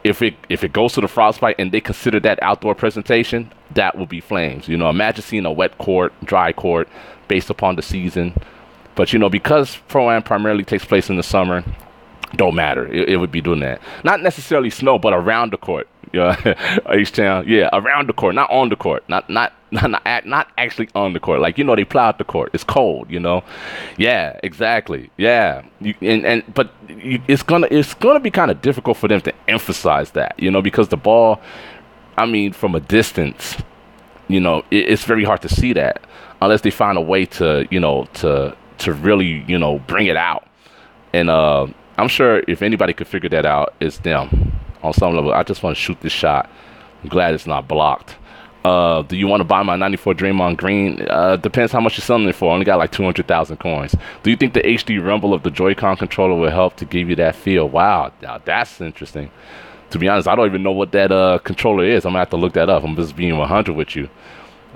Speaker 1: if it goes to the Frostbite and they consider that outdoor presentation, that will be flames. You know, imagine seeing a wet court, dry court, based upon the season. But, you know, because Pro-Am primarily takes place in the summer, don't matter. It would be doing that. Not necessarily snow, but around the court. Yeah, H-Town. Yeah, around the court, not on the court. Not actually on the court. Like, you know, they plowed the court. It's cold, you know. Yeah, exactly. Yeah. But it's gonna be kind of difficult for them to emphasize that, you know, because the ball, I mean, from a distance, you know, it's very hard to see that unless they find a way to, you know, to really, you know, bring it out. And I'm sure if anybody could figure that out, it's them on some level. I just want to shoot this shot. I'm glad it's not blocked. Do you want to buy my 94 Draymond Green? Depends how much you're selling it for. I only got like 200,000 coins. Do you think the HD rumble of the Joy-Con controller will help to give you that feel? Wow, now that's interesting. To be honest, I don't even know what that controller is. I'm gonna have to look that up. I'm just being 100 with you.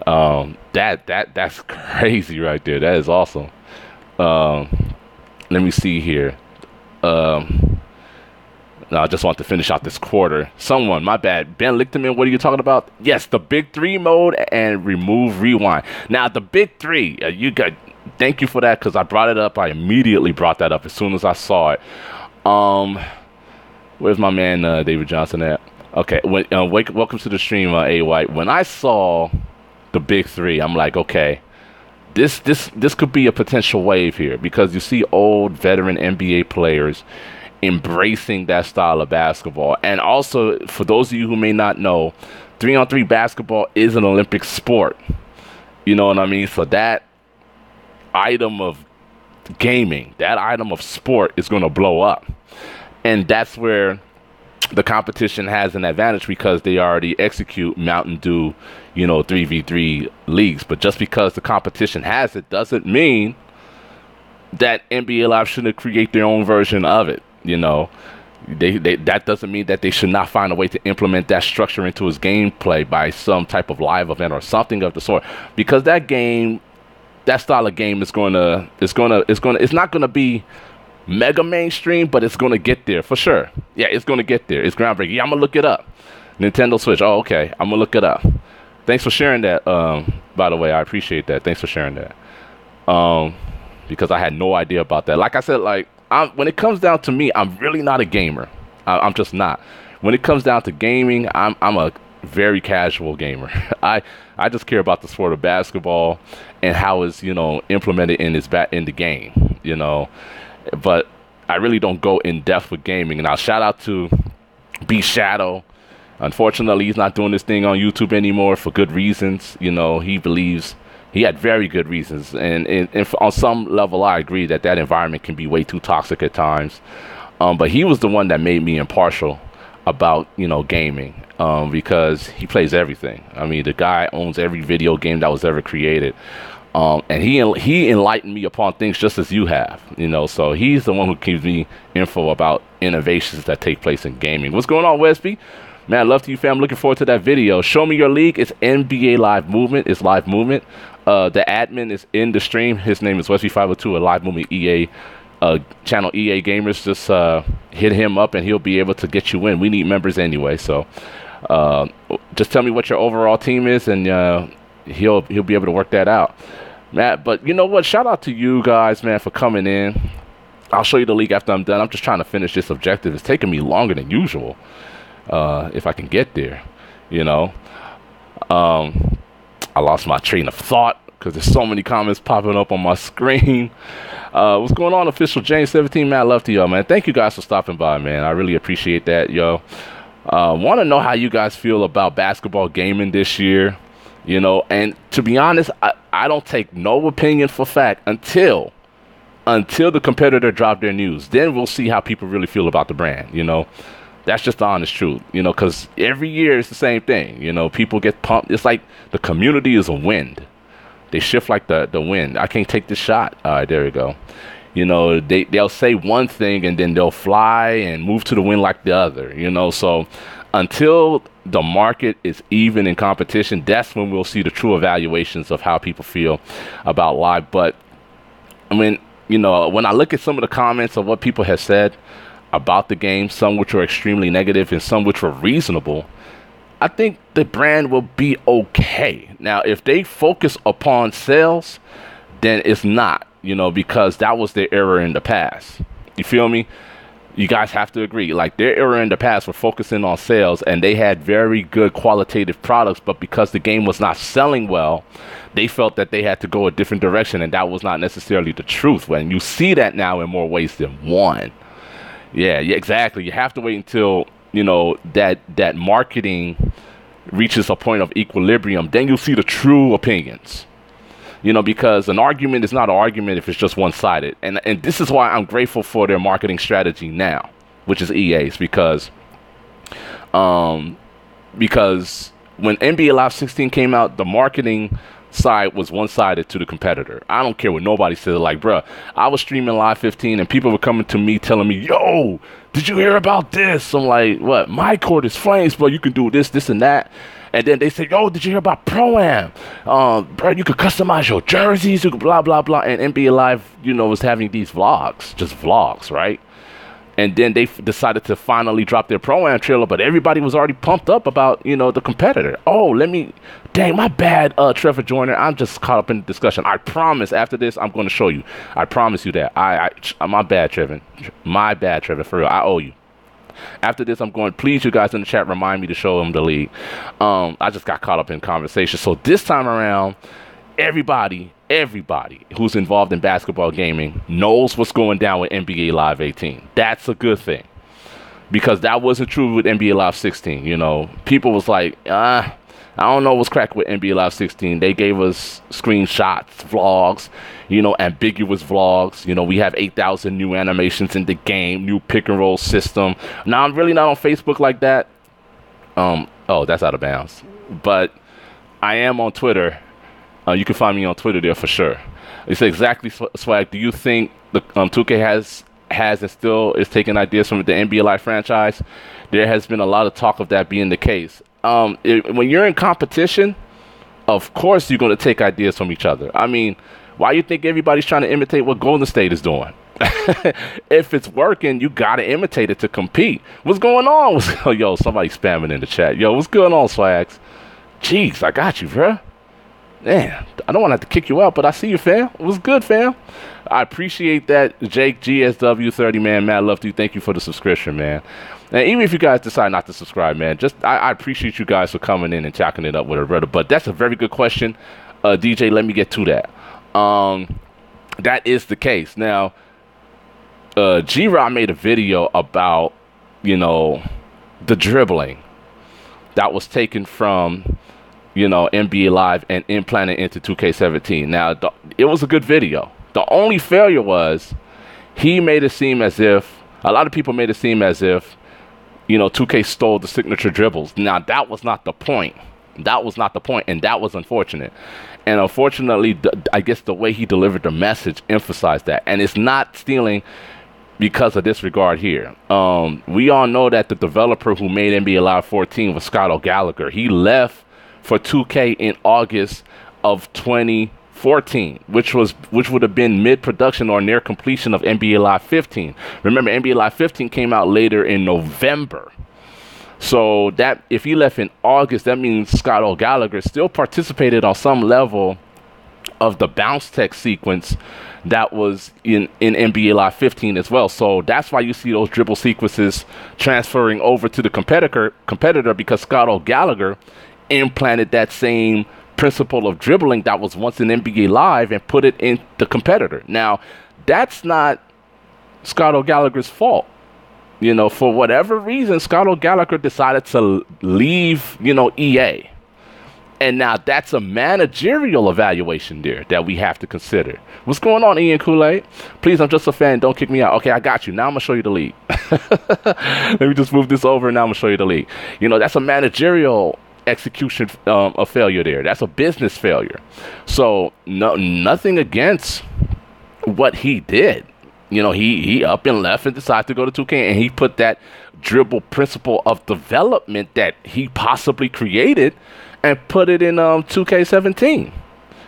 Speaker 1: That's crazy right there. That is awesome. Let me see here. No, I just want to finish out this quarter. Someone, my bad. Ben Lichterman, what are you talking about? Yes, the Big 3 mode and remove rewind. Now, the Big 3, thank you for that because I brought it up. I immediately brought that up as soon as I saw it. Where's my man David Johnson at? Okay, welcome to the stream, A. White. When I saw the Big 3, I'm like, okay, this could be a potential wave here because you see old veteran NBA players embracing that style of basketball. And also, for those of you who may not know, 3-on-3 basketball is an Olympic sport. You know what I mean? So that item of gaming, that item of sport is going to blow up. And that's where the competition has an advantage because they already execute Mountain Dew, you know, 3v3 leagues. But just because the competition has it doesn't mean that NBA Live shouldn't create their own version of it. You know, that doesn't mean that they should not find a way to implement that structure into his gameplay by some type of live event or something of the sort. Because that game, that style of game it's not gonna be mega mainstream, but it's gonna get there for sure. Yeah, it's gonna get there. It's groundbreaking. Yeah, I'm gonna look it up. Nintendo Switch. Oh, okay. I'm gonna look it up. Thanks for sharing that. By the way, I appreciate that. Thanks for sharing that. Because I had no idea about that. Like I said, like when it comes down to me, I'm really not a gamer. I'm just not. when it comes down to gaming, I'm a very casual gamer. I just care about the sport of basketball and how it's, you know, implemented in in the game, you know. But I really don't go in depth with gaming. And I'll shout out to B Shadow. Unfortunately, he's not doing this thing on YouTube anymore for good reasons. You know, he believes he had very good reasons. And on some level, I agree that that environment can be way too toxic at times. But he was the one that made me impartial about, you know, gaming, because he plays everything. I mean, the guy owns every video game that was ever created. And he enlightened me upon things just as you have, you know. So he's the one who gives me info about innovations that take place in gaming. What's going on, Wesby? Man, love to you, fam. Looking forward to that video. Show me your league. It's NBA Live Movement. It's Live Movement. The admin is in the stream. His name is Wesby502, a Live Movement EA channel. EA Gamers. Just hit him up and he'll be able to get you in. We need members anyway. So just tell me what your overall team is, and he'll be able to work that out. Matt, but you know what? Shout out to you guys, man, for coming in. I'll show you the league after I'm done. I'm just trying to finish this objective. It's taking me longer than usual. If I can get there, you know. I lost my train of thought because there's so many comments popping up on my screen. What's going on, official James 17? Man, love to y'all, man. Thank you guys for stopping by, man. I really appreciate that, yo. Want to know how you guys feel about basketball gaming this year, you know. And to be honest, I don't take no opinion for fact until the competitor drop their news. Then we'll see how people really feel about the brand, you know. That's just the honest truth, you know, because every year it's the same thing. You know, people get pumped. It's like the community is a wind. They shift like the wind. I can't take this shot. All right, there we go. You know, they'll say one thing and then they'll fly and move to the wind like the other, you know. So until the market is even in competition, that's when we'll see the true evaluations of how people feel about live. But I mean, you know, when I look at some of the comments of what people have said about the game, some which were extremely negative and some which were reasonable, I think the brand will be okay. Now, if they focus upon sales, then it's not, you know, because that was their error in the past. You feel me? You guys have to agree. Like, their error in the past were focusing on sales, and they had very good qualitative products, but because the game was not selling well, they felt that they had to go a different direction, and that was not necessarily the truth. When you see that now in more ways than one. Yeah, exactly. You have to wait until, you know, that marketing reaches a point of equilibrium. Then you'll see the true opinions. You know, because an argument is not an argument if it's just one-sided. And this is why I'm grateful for their marketing strategy now, which is EA's, because when NBA Live 16 came out, the marketing side was one-sided to the competitor. I don't care what nobody said. Like, bruh, I was streaming Live 15 and people were coming to me telling me, yo, did you hear about this? I'm like, what? My court is flames, bro. You can do this, this, and that. And then they say, yo, did you hear about Pro-Am? Bro, you could customize your jerseys, you could blah, blah, blah. And NBA Live, you know, was having these vlogs, just vlogs, right? And then they decided to finally drop their Pro-Am trailer, but everybody was already pumped up about, you know, the competitor. Oh, dang, my bad, Trevor Joyner. I'm just caught up in the discussion. I promise after this, I'm going to show you. I promise you that. My bad, Trevor. My bad, Trevor, for real. I owe you. After this, I'm going, please, you guys in the chat, remind me to show them the league. I just got caught up in conversation. So this time around, everybody who's involved in basketball gaming knows what's going down with NBA Live 18. That's a good thing, because that wasn't true with NBA Live 16. You know, people was like, I don't know what's cracked with NBA Live 16. They gave us screenshots, vlogs, you know, ambiguous vlogs. You know, we have 8,000 new animations in the game, new pick and roll system. Now, I'm really not on Facebook like that. Oh, that's out of bounds. But I am on Twitter. You can find me on Twitter there for sure. It's exactly, Swag. Do you think the 2K has and still is taking ideas from the NBA Live franchise? There has been a lot of talk of that being the case. When you're in competition, of course you're going to take ideas from each other. I mean, why you think everybody's trying to imitate what Golden State is doing? If it's working, you got to imitate it to compete. What's going on? Yo, somebody spamming in the chat. Yo, what's going on, Swags? Jeez, I got you, bruh. Man, I don't want to have to kick you out, but I see you, fam. It was good, fam. I appreciate that, Jake GSW30, man. Mad love to you. Thank you for the subscription, man. And even if you guys decide not to subscribe, man, I appreciate you guys for coming in and chalking it up with a brother. But that's a very good question, DJ. Let me get to that. That is the case. Now, G-Rod made a video about, the dribbling that was taken from, NBA Live and implanted into 2K17. Now, it was a good video. The only failure was he made it seem as if, a lot of people made it seem as if, 2K stole the signature dribbles. Now, that was not the point. That was not the point, and that was unfortunate. And unfortunately, I guess the way he delivered the message emphasized that. And it's not stealing because of this regard here. We all know that the developer who made NBA Live 14 was Scott O'Gallagher. He left for 2K in August of 2014, which would have been mid-production or near completion of NBA Live 15. Remember, NBA Live 15 came out later in November. So that if he left in August, that means Scott O'Gallagher still participated on some level of the bounce tech sequence that was in NBA Live 15 as well. So that's why you see those dribble sequences transferring over to the competitor because Scott O'Gallagher implanted that same principle of dribbling that was once in NBA Live and put it in the competitor. Now, that's not Scott O'Gallagher's fault. For whatever reason, Scott O'Gallagher decided to leave, EA. And now that's a managerial evaluation there that we have to consider. What's going on, Ian Kool-Aid? Please, I'm just a fan. Don't kick me out. Okay, I got you. Now I'm going to show you the league. Let me just move this over and now I'm going to show you the league. That's a managerial execution of failure there. That's a business failure. So nothing against what he did. He up and left and decided to go to 2K, and he put that dribble principle of development that he possibly created and put it in 2K17.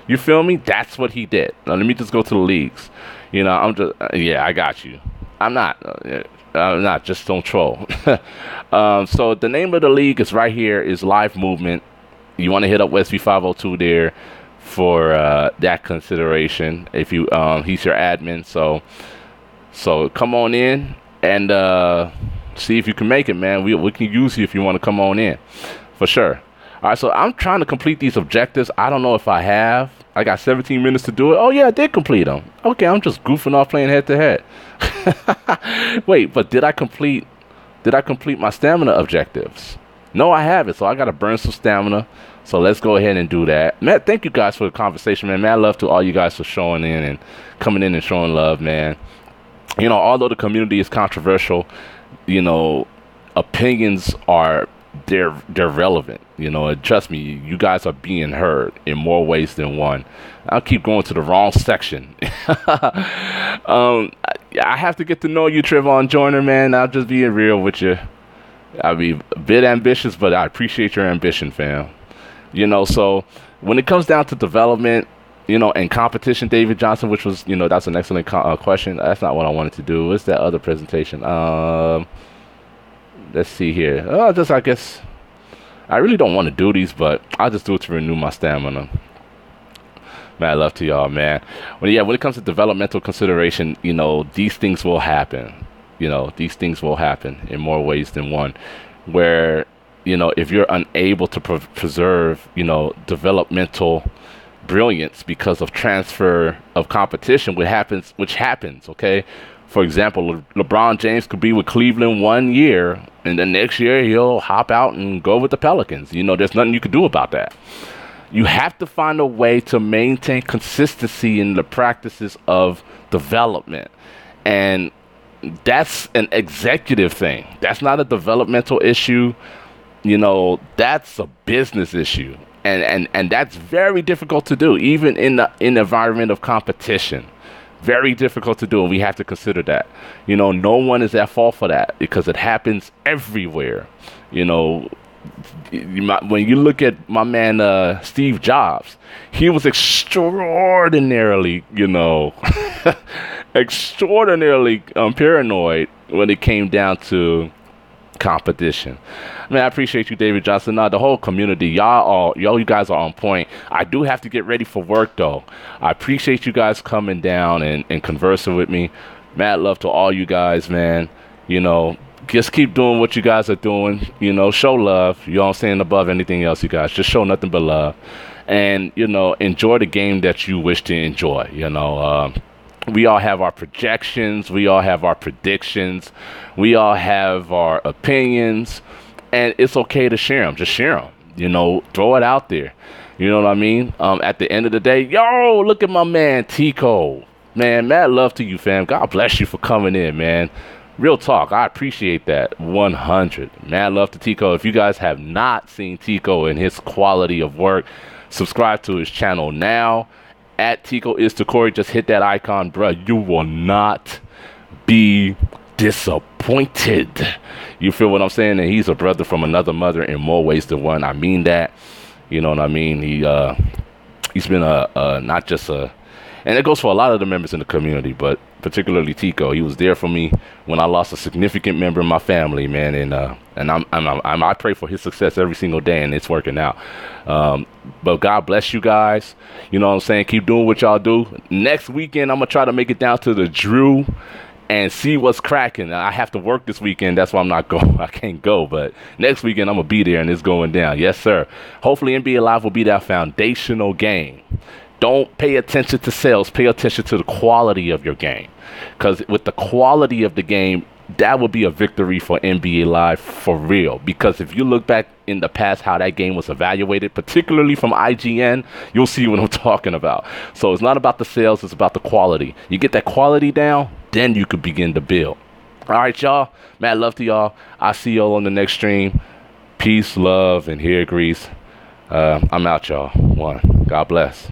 Speaker 1: You feel me? That's what he did. Now, let me just go to the leagues. I'm just, I got you. I'm not, just don't troll. So the name of the league is right here, is Live Movement. You want to hit up WestV502 there for that consideration. If you, he's your admin, so come on in and see if you can make it, man. We can use you if you want to come on in, for sure. All right, so I'm trying to complete these objectives. I don't know if I have. I got 17 minutes to do it. Oh, yeah, I did complete them. Okay, I'm just goofing off playing head-to-head. Wait, but did I complete my stamina objectives? No, I haven't, so I got to burn some stamina. So let's go ahead and do that. Matt, thank you guys for the conversation, man. Mad love to all you guys for showing in and coming in and showing love, man. Although the community is controversial, opinions are, they're relevant. Trust me, you guys are being heard in more ways than one. I'll keep going to the wrong section. I have to get to know you, Trevon Joyner, man. I'll just be real with you. I'll be a bit ambitious, but I appreciate your ambition, fam. So when it comes down to development, and competition, David Johnson, which was, that's an excellent question. That's not what I wanted to do. What's that other presentation? Let's see here. I guess, I really don't want to do these, but I'll just do it to renew my stamina. Man, I love to y'all, man. When it comes to developmental consideration, these things will happen. These things will happen in more ways than one. Where, if you're unable to preserve, developmental brilliance because of transfer of competition, which happens, okay? For example, LeBron James could be with Cleveland 1 year, and the next year he'll hop out and go with the Pelicans. There's nothing you can do about that. You have to find a way to maintain consistency in the practices of development. And that's an executive thing. That's not a developmental issue. That's a business issue. And that's very difficult to do, even in the environment of competition. Very difficult to do, and we have to consider that. No one is at fault for that because it happens everywhere. When you look at my man Steve Jobs, he was extraordinarily, extraordinarily paranoid when it came down to competition. Man, I appreciate you, David Johnson. Now, the whole community, you guys are on point. I do have to get ready for work, though. I appreciate you guys coming down and conversing with me. Mad love to all you guys, man. You know, just keep doing what you guys are doing. You know, show love. You know what I'm saying? Above anything else, you guys. Just show nothing but love. And, you know, enjoy the game that you wish to enjoy. You know, we all have our projections. We all have our predictions. We all have our opinions. And it's okay to share them. Just share them. You know, throw it out there. You know what I mean? At the end of the day, yo, look at my man, Tico. Man, mad love to you, fam. God bless you for coming in, man. Real talk. I appreciate that. 100. Mad love to Tico. If you guys have not seen Tico and his quality of work, subscribe to his channel now. At Tico is to Corey. Just hit that icon, bruh. You will not be disappointed. You feel what I'm saying? And he's a brother from another mother in more ways than one. I mean that. You know what I mean? He's been not just a, and it goes for a lot of the members in the community, but particularly Tico. He was there for me when I lost a significant member of my family, man. And I pray for his success every single day, and it's working out. But God bless you guys. You know what I'm saying? Keep doing what y'all do. Next weekend, I'm gonna try to make it down to the Drew and see what's cracking. I have to work this weekend. That's why I'm not going. I can't go. But next weekend, I'm going to be there, and it's going down. Yes, sir. Hopefully, NBA Live will be that foundational game. Don't pay attention to sales. Pay attention to the quality of your game. Because with the quality of the game, that would be a victory for NBA Live for real. Because if you look back in the past how that game was evaluated, particularly from IGN, you'll see what I'm talking about. So it's not about the sales, it's about the quality. You get that quality down, then you could begin to build. All right, y'all. Mad love to y'all. I'll see y'all on the next stream. Peace, love, and here, Grease. I'm out, y'all. One. God bless.